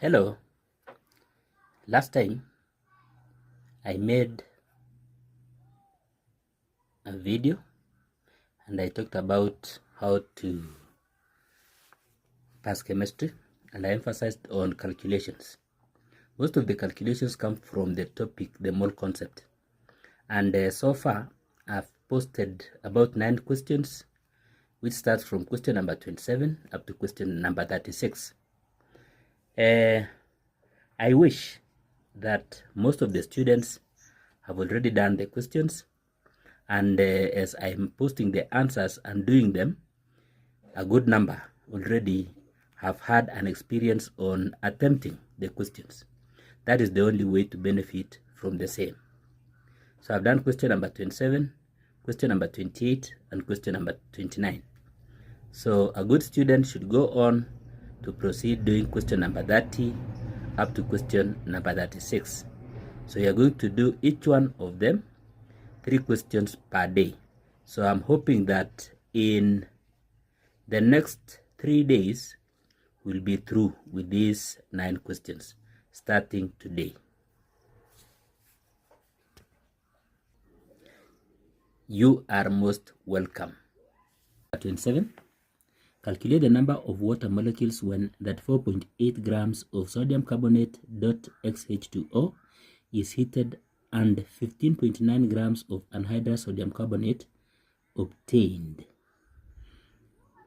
Hello, last time I made a video and I talked about how to pass chemistry, and I emphasized on calculations. Most of the calculations come from the topic, the mole concept, and so far I've posted about 9 questions, which starts from question number 27 up to question number 36. I wish that most of the students have already done the questions, and as I'm posting the answers and doing them, a good number already have had an experience on attempting the questions. That is the only way to benefit from the same. So I've done question number 27, question number 28, and question number 29. So a good student should go on to proceed doing question number 30 up to question number 36. So you're going to do each one of them 3 questions per day. So I'm hoping that in the next 3 days we'll be through with these 9 questions starting today. You are most welcome. 27. Calculate the number of water molecules when that 4.8 grams of sodium carbonate .XH2O is heated and 15.9 grams of anhydrous sodium carbonate obtained.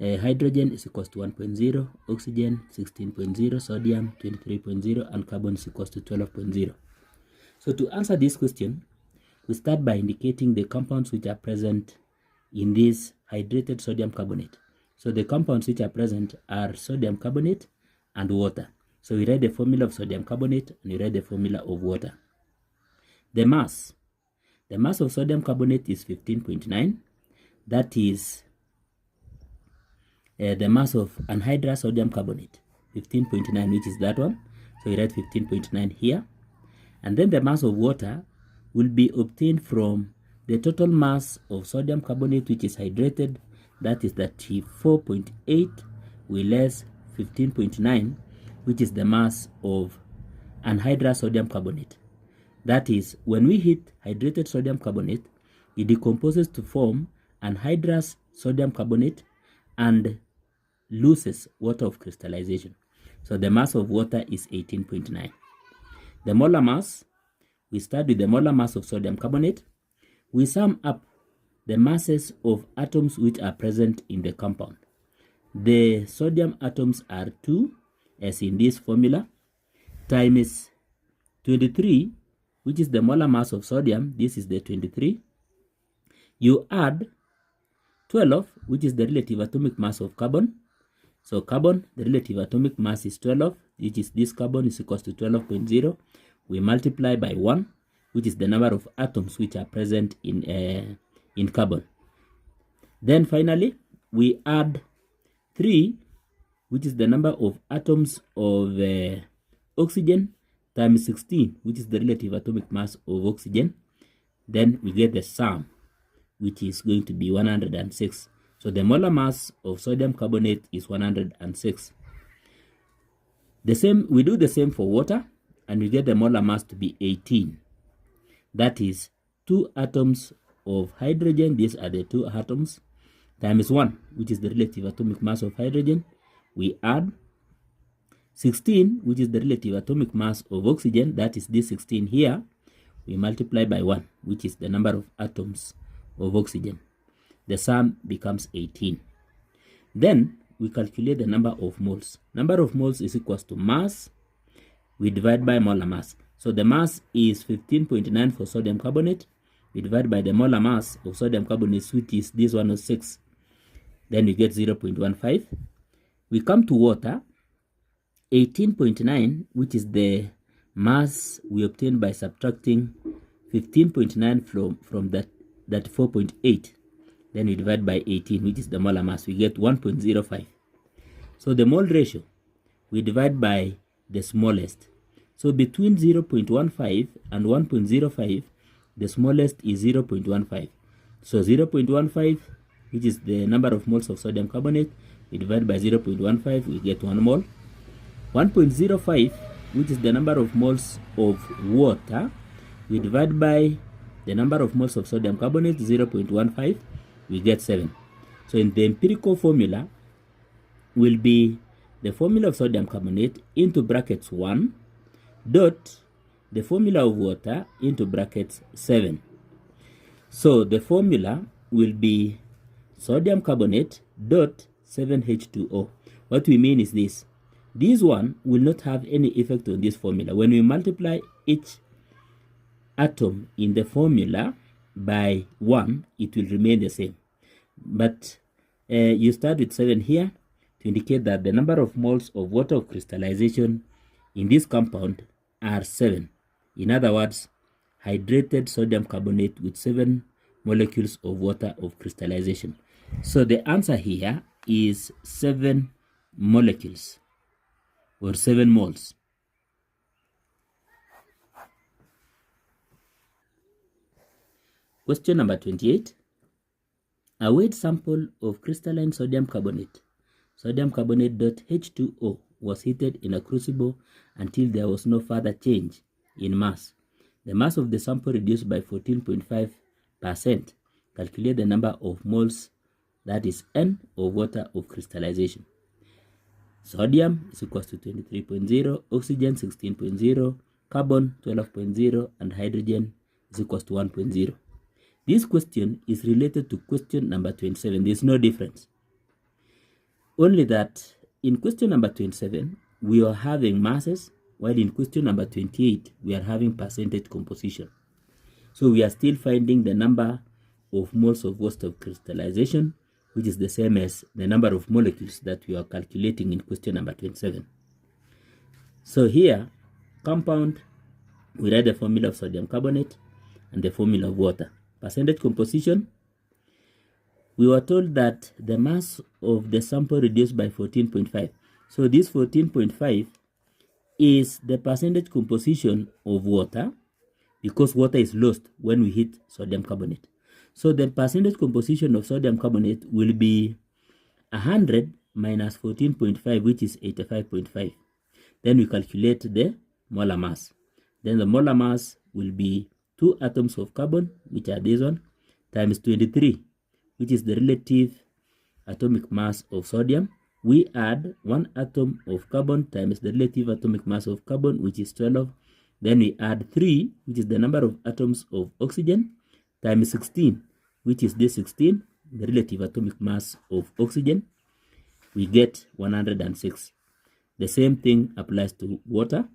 Hydrogen is equals to 1.0, oxygen 16.0, sodium 23.0, and carbon is equals to 12.0. So to answer this question, we start by indicating the compounds which are present in this hydrated sodium carbonate. So the compounds which are present are sodium carbonate and water. So we write the formula of sodium carbonate and we write the formula of water. The mass of sodium carbonate is 15.9. That is the mass of anhydrous sodium carbonate, 15.9, which is that one. So we write 15.9 here. And then the mass of water will be obtained from the total mass of sodium carbonate which is hydrated. That is 34.8 we less 15.9, which is the mass of anhydrous sodium carbonate. That is, when we heat hydrated sodium carbonate, it decomposes to form anhydrous sodium carbonate and loses water of crystallization. So the mass of water is 18.9. The molar mass, we start with the molar mass of sodium carbonate. We sum up the masses of atoms which are present in the compound. The sodium atoms are 2, as in this formula, times 23, which is the molar mass of sodium. This is the 23. You add 12, which is the relative atomic mass of carbon. So carbon, the relative atomic mass is 12, which is this carbon is equals to 12.0. We multiply by 1, which is the number of atoms which are present in carbon. Then finally, we add 3, which is the number of atoms of oxygen, times 16, which is the relative atomic mass of oxygen. Then we get the sum, which is going to be 106. So the molar mass of sodium carbonate is 106. The same, we do the same for water, and we get the molar mass to be 18. That is 2 atoms of hydrogen, these are the 2 atoms, times 1, which is the relative atomic mass of hydrogen. We add 16, which is the relative atomic mass of oxygen, that is this 16 here. We multiply by 1, which is the number of atoms of oxygen. The sum becomes 18. Then we calculate the number of moles. Number of moles is equals to mass, we divide by molar mass. So the mass is 15.9 for sodium carbonate. We divide by the molar mass of sodium carbonate, which is this 106. Then we get 0.15. We come to water, 18.9, which is the mass we obtained by subtracting 15.9 from that 4.8. Then we divide by 18, which is the molar mass. We get 1.05. So the mole ratio, we divide by the smallest. So between 0.15 and 1.05, the smallest is 0.15. So 0.15, which is the number of moles of sodium carbonate, we divide by 0.15, we get 1 mole. 1.05, which is the number of moles of water, we divide by the number of moles of sodium carbonate, 0.15, we get 7. So in the empirical formula will be the formula of sodium carbonate into brackets 1 dot the formula of water into brackets 7. So the formula will be sodium carbonate dot 7H2O. What we mean is this. This one will not have any effect on this formula. When we multiply each atom in the formula by 1, it will remain the same. But you start with 7 here to indicate that the number of moles of water of crystallization in this compound are 7. In other words, hydrated sodium carbonate with 7 molecules of water of crystallization. So the answer here is 7 molecules or 7 moles. Question number 28. A weight sample of crystalline sodium carbonate H2O was heated in a crucible until there was no further change in mass. The mass of the sample reduced by 14.5%. Calculate the number of moles, that is N, of water of crystallization. Sodium is equals to 23.0, oxygen 16.0, carbon 12.0, and hydrogen is equals to 1.0. This question is related to question number 27. There is no difference. Only that in question number 27, we are having masses, while in question number 28, we are having percentage composition. So we are still finding the number of moles of water of crystallization, which is the same as the number of molecules that we are calculating in question number 27. So here, compound, we write the formula of sodium carbonate and the formula of water. Percentage composition, we were told that the mass of the sample reduced by 14.5. So this 14.5 is the percentage composition of water, because water is lost when we heat sodium carbonate. So the percentage composition of sodium carbonate will be 100 minus 14.5, which is 85.5. Then we calculate the molar mass. Then the molar mass will be 2 atoms of carbon, which are this one, times 23, which is the relative atomic mass of sodium. We add 1 atom of carbon times the relative atomic mass of carbon, which is 12. Then we add 3, which is the number of atoms of oxygen, times 16, which is this 16, the relative atomic mass of oxygen. We get 106. The same thing applies to water.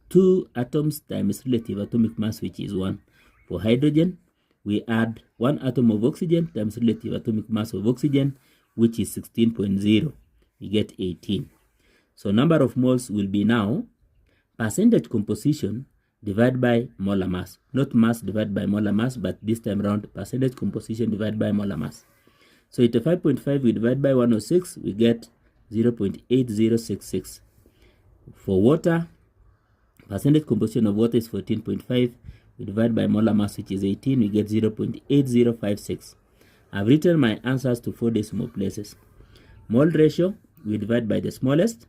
2 atoms times relative atomic mass, which is 1. For hydrogen, we add 1 atom of oxygen times relative atomic mass of oxygen, which is 16.0. We get 18. So number of moles will be now percentage composition divided by molar mass. Not mass divided by molar mass, but this time around percentage composition divided by molar mass. So 85.5 we divide by 106, we get 0.8066. For water, percentage composition of water is 14.5. We divide by molar mass, which is 18, we get 0.8056. I've written my answers to 4 decimal places. Mole ratio, we divide by the smallest.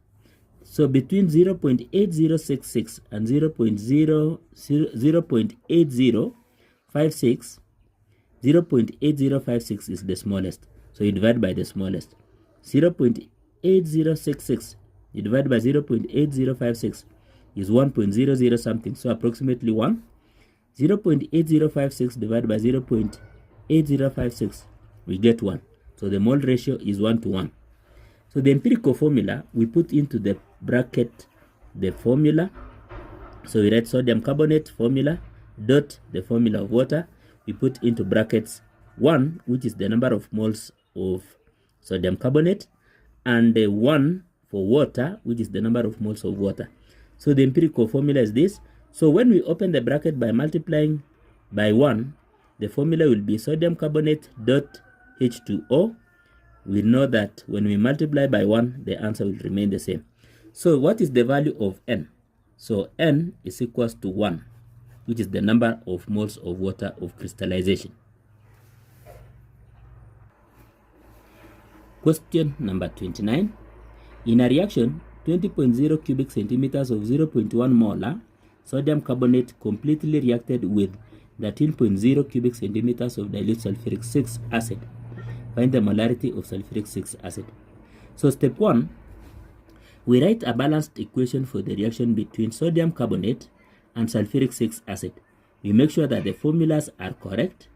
So between 0.8066 and 0.8056, 0.8056 is the smallest. So you divide by the smallest. 0.8066, you divide by 0.8056 is 1.00 something, so approximately 1. 0.8056 divided by 0.8056, we get 1. So the mole ratio is 1 to 1. So the empirical formula, we put into the bracket the formula. So we write sodium carbonate formula dot the formula of water. We put into brackets 1, which is the number of moles of sodium carbonate, and 1 for water, which is the number of moles of water. So the empirical formula is this. So when we open the bracket by multiplying by 1, the formula will be sodium carbonate dot H2O. We know that when we multiply by 1, the answer will remain the same. So what is the value of N? So N is equals to 1, which is the number of moles of water of crystallization. Question number 29. In a reaction 20.0 cubic centimeters of 0.1 molar sodium carbonate completely reacted with 13.0 cubic centimeters of dilute sulfuric 6 acid. Find the molarity of sulfuric 6 acid. So step 1, we write a balanced equation for the reaction between sodium carbonate and sulfuric 6 acid. We make sure that the formulas are correct,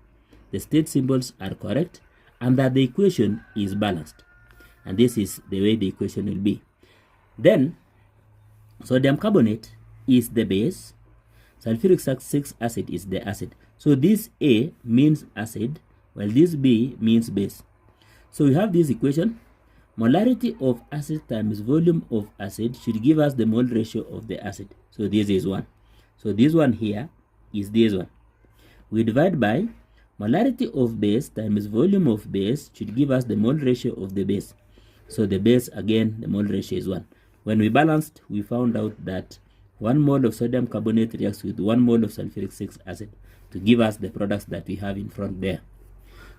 the state symbols are correct, and that the equation is balanced. And this is the way the equation will be. Then, sodium carbonate is the base, sulfuric 6 acid is the acid. So this A means acid, while this B means base. So we have this equation. Molarity of acid times volume of acid should give us the mole ratio of the acid. So this is 1. So this one here is this one. We divide by molarity of base times volume of base should give us the mole ratio of the base. So the base, again, the mole ratio is 1. When we balanced, we found out that 1 mole of sodium carbonate reacts with 1 mole of sulfuric 6 acid to give us the products that we have in front there.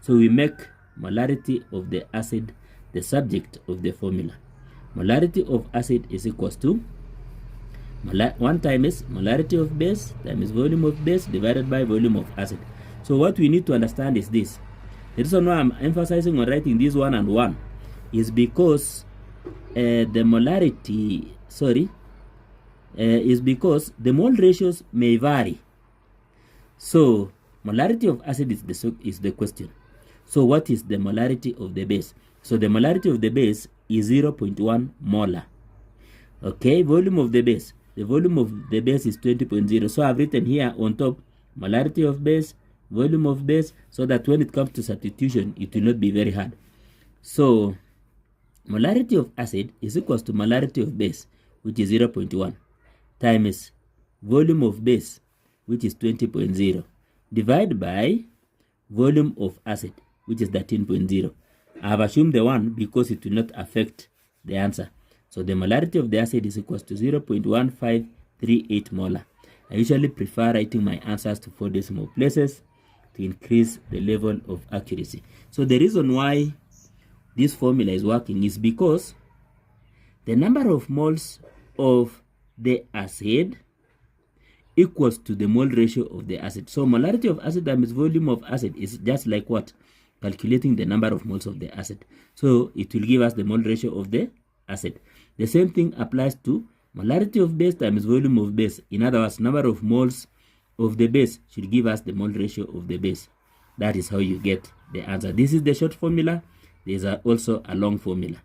So we make molarity of the acid the subject of the formula. Molarity of acid is equals to 1 times molarity of base times volume of base divided by volume of acid. So what we need to understand is this. The reason why I'm emphasizing on writing this 1 and 1 is because the molarity, is because the mole ratios may vary. So molarity of acid is the question. So what is the molarity of the base? So the molarity of the base is 0.1 molar. Okay, volume of the base. The volume of the base is 20.0. So I've written here on top molarity of base, volume of base, so that when it comes to substitution, it will not be very hard. So molarity of acid is equals to molarity of base, which is 0.1, times volume of base, which is 20.0, divided by volume of acid, which is 13.0. I have assumed the 1 because it will not affect the answer. So the molarity of the acid is equals to 0.1538 molar. I usually prefer writing my answers to 4 decimal places to increase the level of accuracy. So the reason why this formula is working is because the number of moles of the acid equals to the mole ratio of the acid. So molarity of acid times volume of acid is just like what? Calculating the number of moles of the acid. So it will give us the mole ratio of the acid. The same thing applies to molarity of base times volume of base. In other words, number of moles of the base should give us the mole ratio of the base. That is how you get the answer. This is the short formula. There is also a long formula.